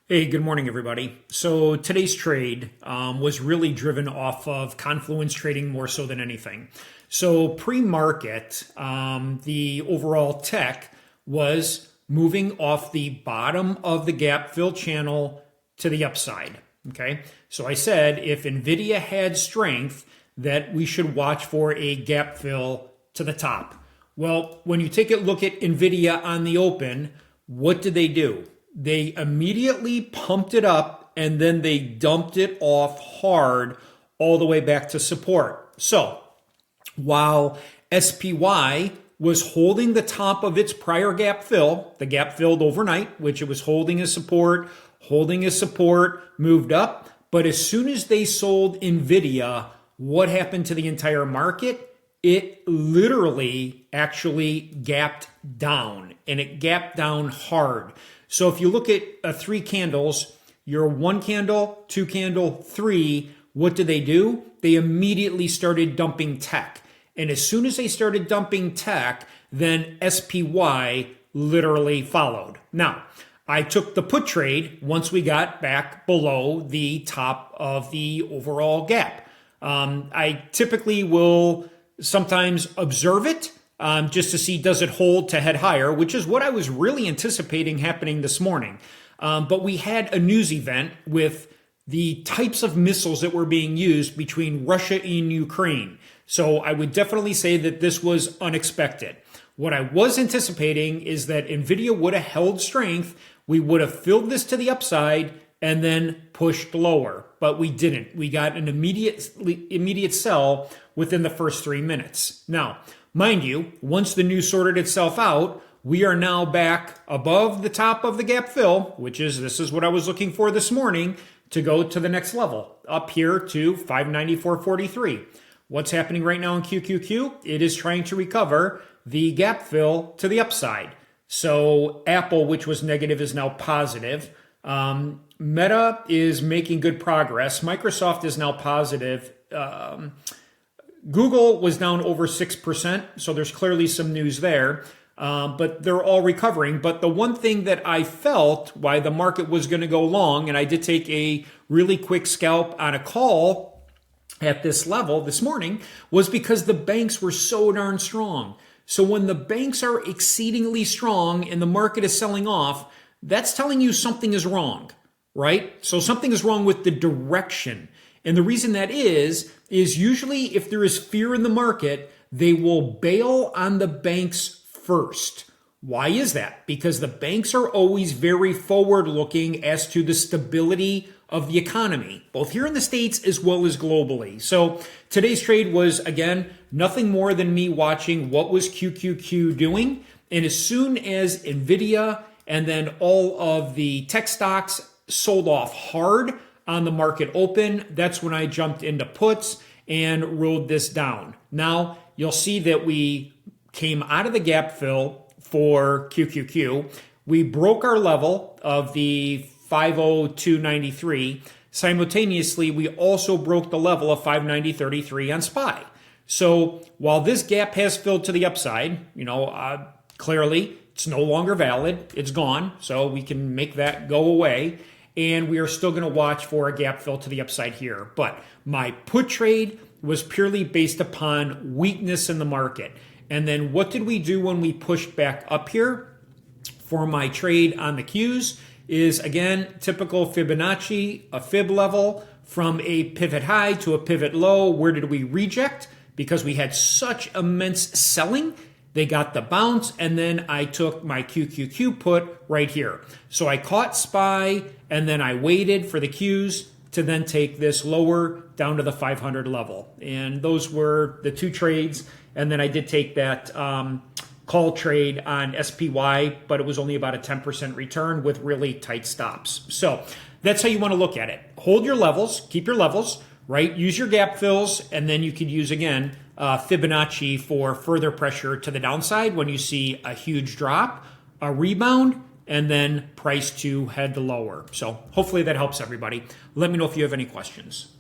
Hey, good morning, everybody. So today's trade was really driven off of Confluence trading more so than anything. So pre-market, the overall tech was moving off the bottom of the gap fill channel to the upside. Okay, so I said if Nvidia had strength, that we should watch for a gap fill to the top. Well, when you take a look at Nvidia on the open, what did they do? They immediately pumped it up and then they dumped it off hard all the way back to support. So while SPY was holding the top of its prior gap fill, the gap filled overnight, which it was holding as support, moved up. But as soon as they sold Nvidia, what happened to the entire market? It literally actually gapped down, and it gapped down hard. So if you look at three candles, your one candle, two candle, three, what did they do? They immediately started dumping tech. And as soon as they started dumping tech, then SPY literally followed. Now, I took the put trade once we got back below the top of the overall gap. I typically will sometimes observe it just to see does it hold to head higher, which is what I was really anticipating happening this morning. But we had a news event with the types of missiles that were being used between Russia and Ukraine. So I would definitely say that this was unexpected. What I was anticipating is that Nvidia would have held strength. We would have filled this to the upside and then pushed lower, but we didn't. We got an immediate sell within the first 3 minutes. Now, mind you, once the news sorted itself out, we are now back above the top of the gap fill, this is what I was looking for this morning to go to the next level, up here to 594.43. What's happening right now in QQQ? It is trying to recover the gap fill to the upside. So Apple, which was negative, is now positive. Meta is making good progress. Microsoft is now positive. Google was down over 6%, so there's clearly some news there. But they're all recovering. But the one thing that I felt why the market was going to go long, and I did take a really quick scalp on a call at this level this morning, was because the banks were so darn strong. So when the banks are exceedingly strong and the market is selling off, that's telling you something is wrong, right? So something is wrong with the direction. And the reason that is usually if there is fear in the market, they will bail on the banks first. Why is that? Because the banks are always very forward looking as to the stability of the economy, both here in the States as well as globally. So today's trade was, again, nothing more than me watching what was QQQ doing. And as soon as Nvidia and then all of the tech stocks sold off hard on the market open, that's when I jumped into puts and rode this down. Now you'll see that we came out of the gap fill for QQQ. We broke our level of the 502.93. Simultaneously, we also broke the level of 590.33 on SPY. So while this gap has filled to the upside, clearly it's no longer valid. It's gone. So we can make that go away. And we are still going to watch for a gap fill to the upside here. But my put trade was purely based upon weakness in the market. And then what did we do when we pushed back up here? For my trade on the Qs is, again, typical Fibonacci, a fib level from a pivot high to a pivot low. Where did we reject? Because we had such immense selling. They got the bounce, and then I took my QQQ put right here. So I caught SPY, and then I waited for the Qs to then take this lower down to the 500 level. And those were the two trades. And then I did take that call trade on SPY, but it was only about a 10% return with really tight stops. So that's how you want to look at it. Hold your levels, keep your levels, right? Use your gap fills, and then you could use, again, Fibonacci for further pressure to the downside when you see a huge drop, a rebound, and then price to head lower. So hopefully that helps everybody. Let me know if you have any questions.